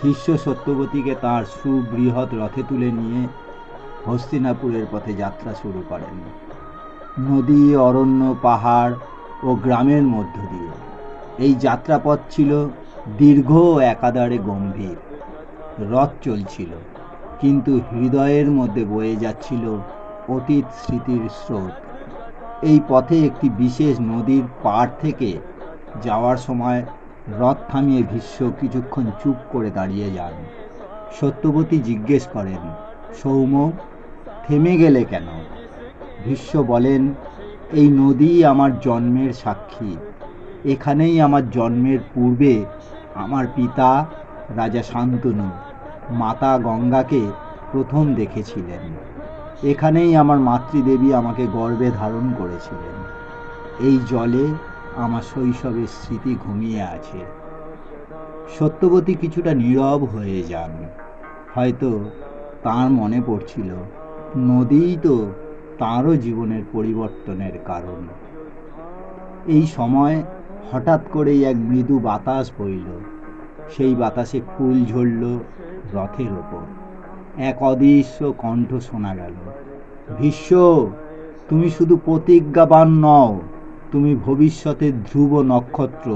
ভীষ্ম সত্যবতীকে তাঁর সুবৃহৎ রথে তুলে নিয়ে হস্তিনাপুরের পথে যাত্রা শুরু করেন। নদী, অরণ্য, পাহাড় ও গ্রামের মধ্য দিয়ে এই যাত্রাপথ ছিল দীর্ঘ ও একাধারে গম্ভীর। রথ চলছিল, কিন্তু হৃদয়ের মধ্যে বয়ে যাচ্ছিল অতীত স্মৃতির স্রোত। এই পথে একটি বিশেষ নদীর পাড় থেকে যাওয়ার সময় রথ থামিয়ে ভীষ্ম কিছুক্ষণ চুপ করে দাঁড়িয়ে যান। সত্যবতী জিজ্ঞেস করেন, সৌম, থেমে গেলে কেন? ভীষ্ম বলেন, এই নদী আমার জন্মের সাক্ষী। এখানেই আমার জন্মের পূর্বে আমার পিতা রাজা শান্তনু মাতা গঙ্গাকে প্রথম দেখেছিলেন। এখানেই আমার মাতৃদেবী আমাকে গর্ভে ধারণ করেছিলেন। এই জলে আমার শৈশবের স্মৃতি ঘুমিয়ে আছে। সত্যবতী কিছুটা নীরব হয়ে যান। হয়তো তাঁর মনে পড়ছিল, নদীই তো তাঁরও জীবনের পরিবর্তনের কারণ। এই সময় হঠাৎ করেই এক মৃদু বাতাস বইল। সেই বাতাসে ফুল ঝরল রথের ওপর। এক অদৃশ্য কণ্ঠ শোনা গেল, ভীষ্ম, তুমি শুধু প্রতিজ্ঞাবান নও, তুমি ভবিষ্যতের ধ্রুব নক্ষত্র,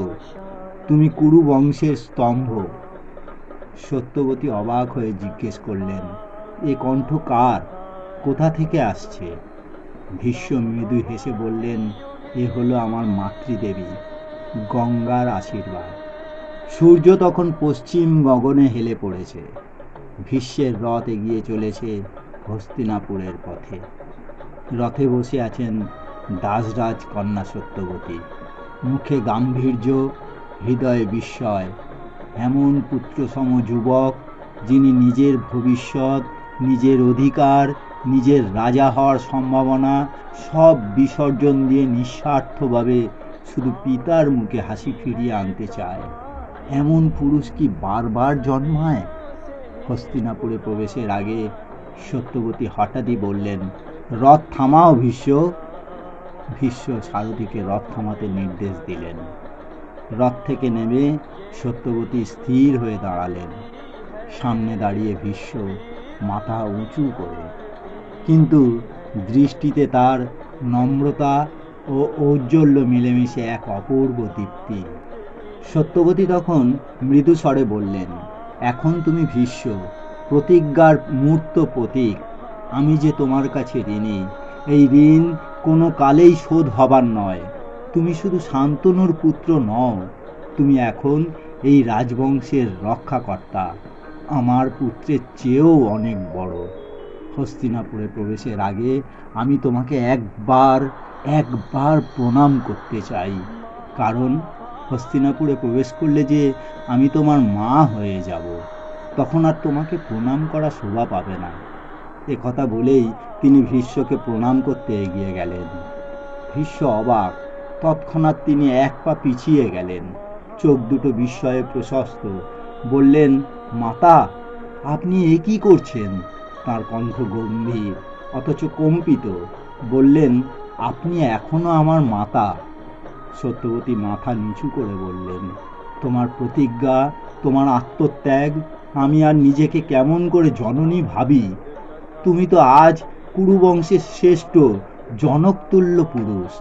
তুমি কুরু বংশের স্তম্ভ। সত্যবতী অবাক হয়ে জিজ্ঞেস করলেন, এ কণ্ঠ কার? কোথা থেকে আসছে? ভীষ্ম মৃদু হেসে বললেন, এ হলো আমার মাতৃদেবী, গঙ্গার আশীর্বাদ। সূর্য তখন পশ্চিম গগনে হেলে পড়েছে। ভীষ্মের রথ এগিয়ে চলেছে হস্তিনাপুরের পথে। রথে বসে আছেন দাসরাজ কন্যা সত্যবতী। মুখে গাম্ভীর্য, হৃদয়ে বিস্ময়। এমন পুত্রসম যুবক, যিনি নিজের ভবিষ্যৎ, নিজের অধিকার, নিজের রাজা হওয়ার সম্ভাবনা সব বিসর্জন দিয়ে নিঃস্বার্থভাবে শুধু পিতার মুখে হাসি ফিরিয়ে আনতে চায়। এমন পুরুষ কি বারবার জন্মায়? হস্তিনাপুরে প্রবেশের আগে সত্যবতী হঠাৎই বললেন, রথ থামাও ভীষ্ম। ভীষ্ম সারথীকে রথ থামাতে নির্দেশ দিলেন। রথ থেকে নেমে সত্যবতী স্থির হয়ে দাঁড়ালেন। সামনে দাঁড়িয়ে ভীষ্ম মাথা উঁচু করে, কিন্তু দৃষ্টিতে তার নম্রতা ও ঔজ্জ্বল্য মিলেমিশে এক অপূর্ব দীপ্তি। সত্যবতী তখন মৃদু স্বরে বললেন, এখন তুমি ভীষ্ম, প্রতিজ্ঞার মূর্ত প্রতীক। আমি যে তোমার কাছে ঋণী, এই ঋণ কোনো কালেই শোধ হবার নয়। তুমি শুধু শান্তনুর পুত্র নও, তুমি এখন এই রাজবংশের রক্ষাকর্তা, আমার পুত্রের চেয়েও অনেক বড়। হস্তিনাপুরে প্রবেশের আগে আমি তোমাকে একবার প্রণাম করতে চাই, কারণ হস্তিনাপুরে প্রবেশ করলে যে আমি তোমার মা হয়ে যাব, তখন আর তোমাকে প্রণাম করা শোভা পাবে না। এ কথা বলেই তিনি ভীষ্মকে প্রণাম করতে এগিয়ে গেলেন। ভীষ্ম অবাক। তৎক্ষণাৎ তিনি এক পা পিছিয়ে গেলেন, চোখ দুটো বিস্ময়ে প্রশস্ত। বললেন, মাতা, আপনি এ কি করছেন? তাঁর কণ্ঠ গম্ভীর অথচ কম্পিত। বললেন, আপনি এখনো আমার মাতা। সত্যবতী মাথা নিচু করে বললেন, তোমার প্রতিজ্ঞা, তোমার আত্মত্যাগ, আমি আর নিজেকে কেমন করে জননী ভাবি? তুমি তো আজ কুরুবংশের শ্রেষ্ঠ জনকতুল্য পুরুষ।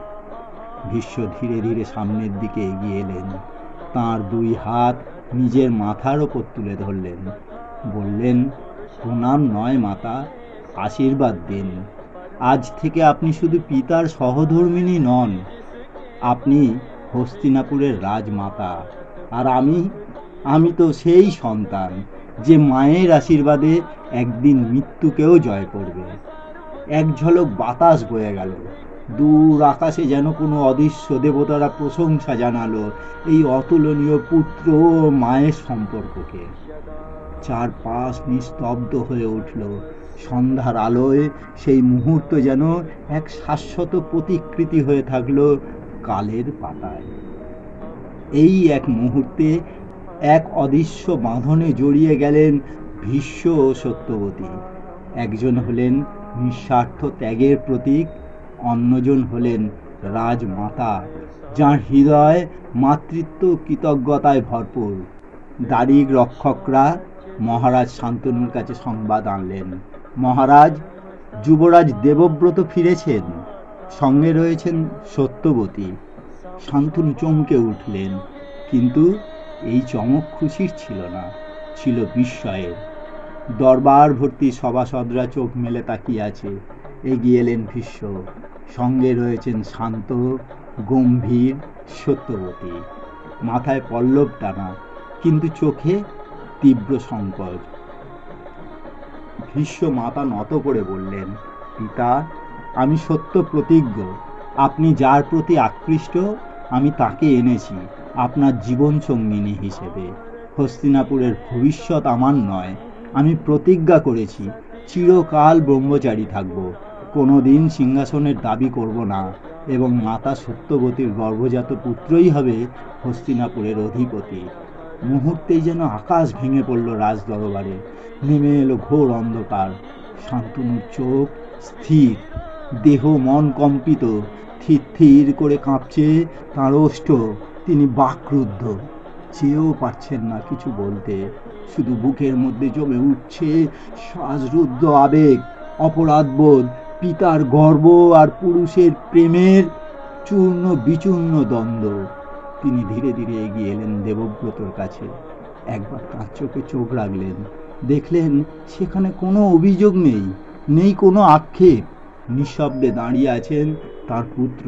ভীষ্ম ধীরে ধীরে সামনের দিকে এগিয়ে এলেন। তাঁর দুই হাত নিজের মাথার ওপর তুলে ধরলেন। বললেন, প্রণাম নয় মাতা, আশীর্বাদ দিন। আজ থেকে আপনি শুধু পিতার সহধর্মিণী নন, আপনি হস্তিনাপুরের রাজমাতা। আর আমি তো সেই সন্তান যে মায়ের আশীর্বাদে একদিন মৃত্যুকেও জয় করবে। এক ঝলক বাতাস বয়ে গেল। দূর আকাশে যেন কোনো অদৃশ্য দেবতারা প্রশংসা জানালো এই অতুলনীয় পুত্র ও মায়ের সম্পর্ককে। চারপাশ নিস্তব্ধ হয়ে উঠল। সন্ধ্যার আলোয় সেই মুহূর্ত যেন এক শাশ্বত প্রতিকৃতি হয়ে থাকলো কালের পাতায়। এই এক মুহূর্তে এক অদৃশ্য বাঁধনে জড়িয়ে গেলেন ভীষ্ম ও সত্যবতী। একজন হলেন নিঃস্বার্থ ত্যাগের প্রতীক, অন্যজন হলেন রাজমাতা, যাঁর হৃদয় মাতৃত্ব কৃতজ্ঞতায় ভরপুর। দাড়ির রক্ষকরা মহারাজ শান্তনুর কাছে সংবাদ আনলেন, মহারাজ, যুবরাজ দেবব্রত ফিরেছেন, সঙ্গে রয়েছেন সত্যবতী। শান্তনু চমকে উঠলেন, কিন্তু এই চমক খুশির ছিল না, ছিল বিস্ময়ের। দরবার ভর্তি সভাসদরা চোখ মেলে তাকিয়ে আছে। এগিয়ে এলেন ভীষ্ম, সঙ্গে রয়েছেন শান্ত গম্ভীর সত্যবতী। মাথায় পল্লব টানা, কিন্তু চোখে তীব্র সংকোচ। ভীষ্ম মাথা নত করে বললেন, পিতা, আমি সত্য প্রতিজ্ঞ। আপনি যার প্রতি আকৃষ্ট, আমি তাকে এনেছি আপনার জীবন সঙ্গিনী হিসেবে। হস্তিনাপুরের ভবিষ্যৎ আমার নয়। আমি প্রতিজ্ঞা করেছি চিরকাল ব্রহ্মচারী থাকব, কোনোদিন সিংহাসনের দাবি করব না, এবং মাতা সত্যবতীর গর্ভজাত পুত্রই হবে হস্তিনাপুরের অধিপতি। মুহূর্তেই যেন আকাশ ভেঙে পড়ল রাজ দরবারে। নেমে এলো ঘোর অন্ধকার। শান্তনুর চোখ স্থির, দেহ মন কম্পিত, থির থির করে কাঁপছে তাঁর ওষ্ঠ। তিনি বাকরুদ্ধ, চেয়েও পারছেন না কিছু বলতে। শুধু বুকের মধ্যে জমে উঠছে শ্বাসরুদ্ধ আবেগ, অপরাধবোধ, পিতার গর্ব আর পুরুষের প্রেমের চূর্ণ বিচূর্ণ দ্বন্দ্ব। তিনি ধীরে ধীরে এগিয়ে এলেন দেবব্রতর কাছে। একবার তার চোখে চোখ রাখলেন, দেখলেন সেখানে কোনো অভিযোগ নেই, নেই কোনো আক্ষেপ। নিঃশব্দে দাঁড়িয়ে আছেন তার পুত্র,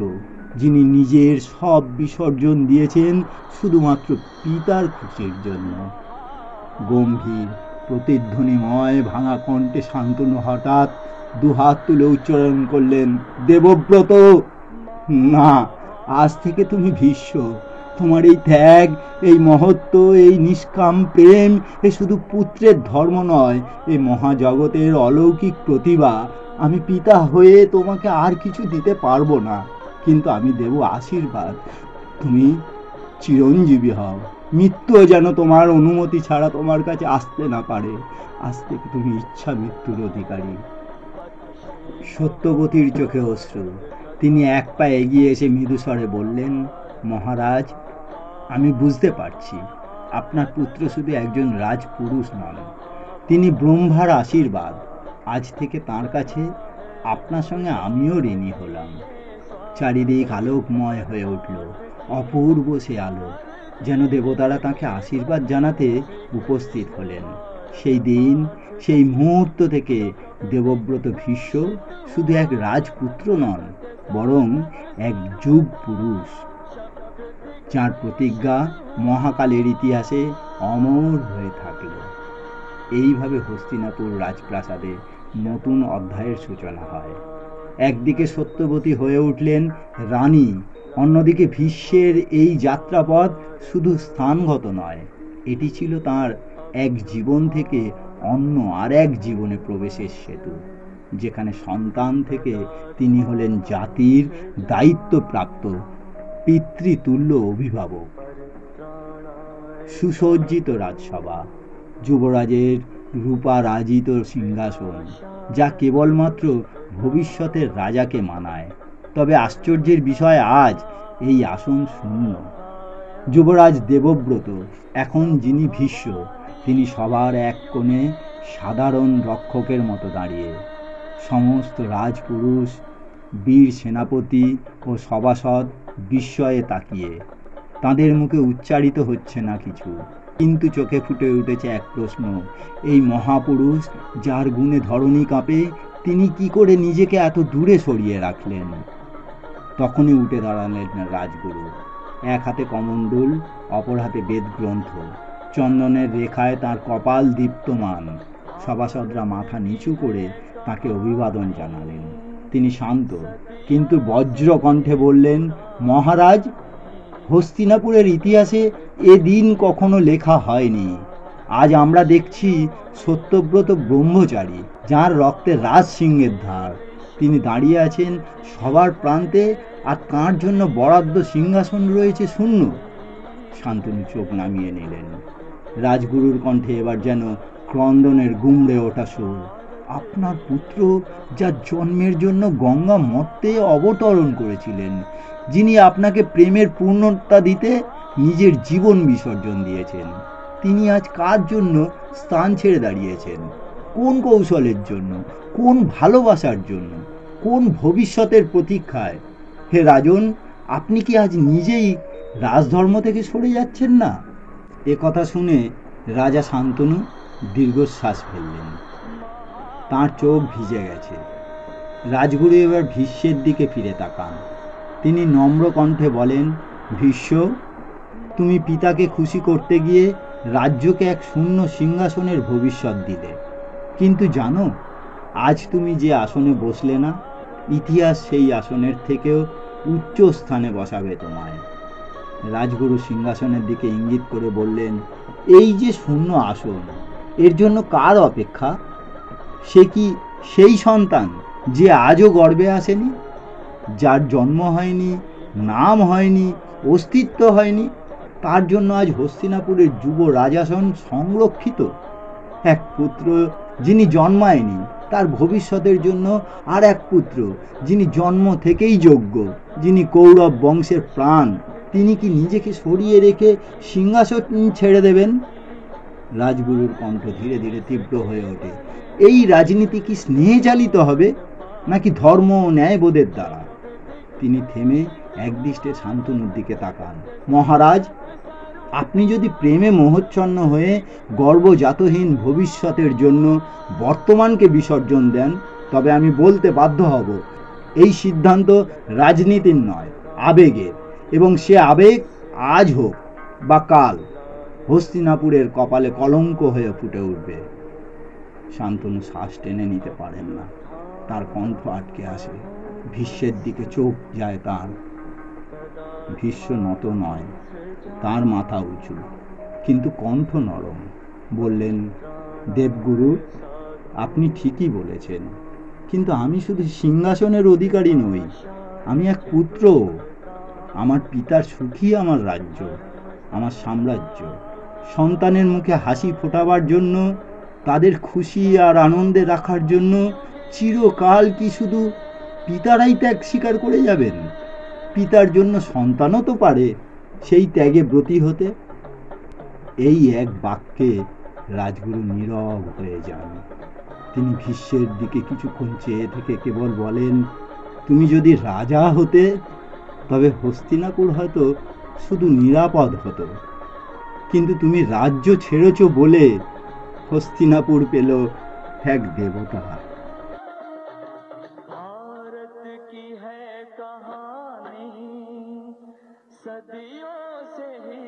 যিনি নিজের সব বিসর্জন দিয়েছেন শুধুমাত্র পিতার খুশির জন্য। গম্ভীর প্রতিধ্বনিময় ভাঙা কণ্ঠে শান্তনু হঠাৎ দুহাত তুলে উচ্চারণ করলেন, দেবব্রত, না, আজ থেকে তুমি ভীষ্ম। তোমার এই ত্যাগ, এই মহত্ব, এই নিষ্কাম প্রেম, এ শুধু পুত্রের ধর্ম নয়, এ মহাজগতের অলৌকিক প্রতিভা। আমি পিতা হয়ে তোমাকে আর কিছু দিতে পারবো না, কিন্তু আমি দেব আশীর্বাদ, তুমি চিরঞ্জীবী হও। মৃত্যু যেন তোমার অনুমতি ছাড়া তোমার কাছে আসতে না পারে। আজ থেকে তুমি ইচ্ছা মৃত্যুর অধিকারী। সত্যবতীর চোখে অশ্রু। তিনি এক পা এগিয়ে এসে মৃদুস্বরে বললেন, মহারাজ, আমি বুঝতে পারছি আপনার পুত্র শুধু একজন রাজপুরুষ নন, তিনি ব্রহ্মার আশীর্বাদ। আজ থেকে তাঁর কাছে আপনার সঙ্গে আমিও ঋণী হলাম। চারিদিক আলোকময় হয়ে উঠল, অপূর্ব সে আলো, যেন দেবতারা তাকে আশীর্বাদ জানাতে উপস্থিত হলেন। সেই দিন, সেই মুহূর্ত থেকে দেবব্রত ভীষ্ম শুধু এক রাজপুত্র নন, বরং এক যুগ পুরুষ, যার প্রতিজ্ঞা মহাকালের ইতিহাসে অমর হয়ে থাকল। এইভাবে হস্তিনাপুর রাজপ্রাসাদে নতুন অধ্যায়ের সূচনা হয়। একদিকে সত্যবতী হয়ে উঠলেন রানী, অন্যদিকে ভীষ্মের এই যাত্রাপথ শুধু স্থানগত নয়, এটি ছিল তার এক জীবন থেকে অন্য আর এক জীবনে প্রবেশের সেতু, যেখানে সন্তান থেকে তিনি হলেন জাতির দায়িত্বপ্রাপ্ত পিতৃতুল্য অভিভাবক। সুসজ্জিত রাজসভা, যুবরাজের রূপারাজিত সিংহাসন, যা কেবলমাত্র ভবিষ্যতের রাজাকে মানায়। তবে আশ্চর্যের বিষয়, আজ এই আসন শূন্য। যুবরাজ দেবব্রত, এখন যিনি ভীষ্ম, তিনি সবার এক কোণে সাধারণ রক্ষকের মতো দাঁড়িয়ে। সমস্ত রাজপুরুষ, বীর সেনাপতি ও সভাসদ বিস্ময়ে তাকিয়ে। তাদের মুখে উচ্চারিত হচ্ছে না কিছু, কিন্তু চোখে ফুটে উঠেছে এক প্রশ্ন, এই মহাপুরুষ যার গুণে ধরণী কাঁপে, তিনি কি করে নিজেকে এত দূরে সরিয়ে রাখলেন? তখনই উঠে দাঁড়ালেন রাজগুরু। এক হাতে কমণ্ডল, অপর হাতে বেদগ্রন্থ, চন্দনের রেখায় তার কপাল দীপ্তমান। সভাসদরা মাথা নিচু করে তাকে অভিবাদন জানালেন। তিনি শান্ত কিন্তু বজ্র কণ্ঠে বললেন, মহারাজ, হস্তিনাপুরের ইতিহাসে এ দিন কখনো লেখা হয়নি। আজ আমরা দেখছি সত্যব্রত ব্রহ্মচারী, যার রক্তে রাজসিংহের ধার। তিনি দাঁড়িয়ে আছেন সবার প্রান্তে, আর তাঁর জন্য বরাদ্দ সিংহাসন রয়েছে শূন্য। শান্তনু চোখ নামিয়ে নিলেন। রাজগুরুর কণ্ঠে এবার যেন ক্রন্দনের গুমড়ে ওঠা সুর। আপনার পুত্র, যার জন্মের জন্য গঙ্গা মর্তে অবতরণ করেছিলেন, যিনি আপনাকে প্রেমের পূর্ণতা দিতে নিজের জীবন বিসর্জন দিয়েছেন, তিনি আজ কার জন্য স্থান ছেড়ে দাঁড়িয়েছেন, কোন কৌশলের জন্য, কোন ভালোবাসার জন্য, কোন ভবিষ্যতের প্রতীক্ষায়? হে রাজন, আপনি কি আজ নিজেই রাজধর্ম থেকে সরে যাচ্ছেন না? এ কথা শুনে রাজা শান্তনু দীর্ঘশ্বাস ফেললেন। তাঁর চোখ ভিজে গেছে। রাজগুরু এবার ভীষ্মের দিকে ফিরে তাকান। তিনি নম্র কণ্ঠে বলেন, ভীষ্ম, তুমি পিতাকে খুশি করতে গিয়ে রাজ্যকে এক শূন্য সিংহাসনের ভবিষ্যৎ দিলে। কিন্তু জানো, আজ তুমি যে আসনে বসলে না, ইতিহাস সেই আসনের থেকেও উচ্চ স্থানে বসাবে তোমায়। রাজগুরু সিংহাসনের দিকে ইঙ্গিত করে বললেন, এই যে শূন্য আসন, এর জন্য কার অপেক্ষা? সে কি সেই সন্তান যে আজও গর্বে আসেনি, যার জন্ম হয়নি, নাম হয়নি, অস্তিত্ব হয়নি? তার জন্য আজ হস্তিনাপুরের যুব রাজাসন সংরক্ষিত। এক পুত্র যিনি জন্মায়নি, তার ভবিষ্যতের জন্য আর এক পুত্র যিনি জন্ম থেকেই যোগ্য, যিনি কৌরব বংশের প্রাণ, তিনি কি নিজেকে সরিয়ে রেখে সিংহাসন ছেড়ে দেবেন? রাজগুরুর কণ্ঠ ধীরে ধীরে তীব্র হয়ে ওঠে। এই রাজনীতি কি স্নেহে চালিত হবে, নাকি ধর্ম ও ন্যায়বোধের দ্বারা? তিনি থেমে একদৃষ্টে শান্তনুর দিকে তাকান। মহারাজ, আপনি যদি প্রেমে মোহচ্ছন্ন হয়ে গর্বজাতহীন ভবিষ্যতের জন্য বর্তমানকে বিসর্জন দেন, তবে আমি বলতে বাধ্য হব, এই সিদ্ধান্ত রাজনীতির নয়, আবেগের। এবং সে আবেগ আজ হোক বা কাল হস্তিনাপুরের কপালে কলঙ্ক হয়ে ফুটে উঠবে। শান্তনু শ্বাস টেনে নিতে পারেন না। তার কণ্ঠ আটকে আসে। ভীষ্মের দিকে চোখ যায় তার। ভীষ্ম নত নয়, তার মাথা উঁচু, কিন্তু কণ্ঠ নরম। বললেন, দেবগুরু, আপনি ঠিকই বলেছেন, কিন্তু আমি শুধু সিংহাসনের অধিকারী নই, আমি এক পুত্র। আমার পিতার সুখী আমার রাজ্য, আমার সাম্রাজ্য। সন্তানের মুখে হাসি ফোটাবার জন্য, তাদের খুশি আর আনন্দে রাখার জন্য চিরকাল কি শুধু পিতারাই ত্যাগ স্বীকার করে যাবেন? পিতার জন্য সন্তানও তো পারে সেই ত্যাগে ব্রতী হতে। এই এক বাক্যে রাজগুরু নীরব হয়ে যান। তিনি ভীষ্মের দিকে কিছুক্ষণ চেয়ে থেকে কেবল বলেন, তুমি যদি রাজা হতে, তবে হস্তিনাপুর হয়তো শুধু নিরাপদ হতো, কিন্তু তুমি রাজ্য ছেড়েছ বলে হস্তিনাপুর পেল এক দেবতা। भारत की है कहानी सदियों से ही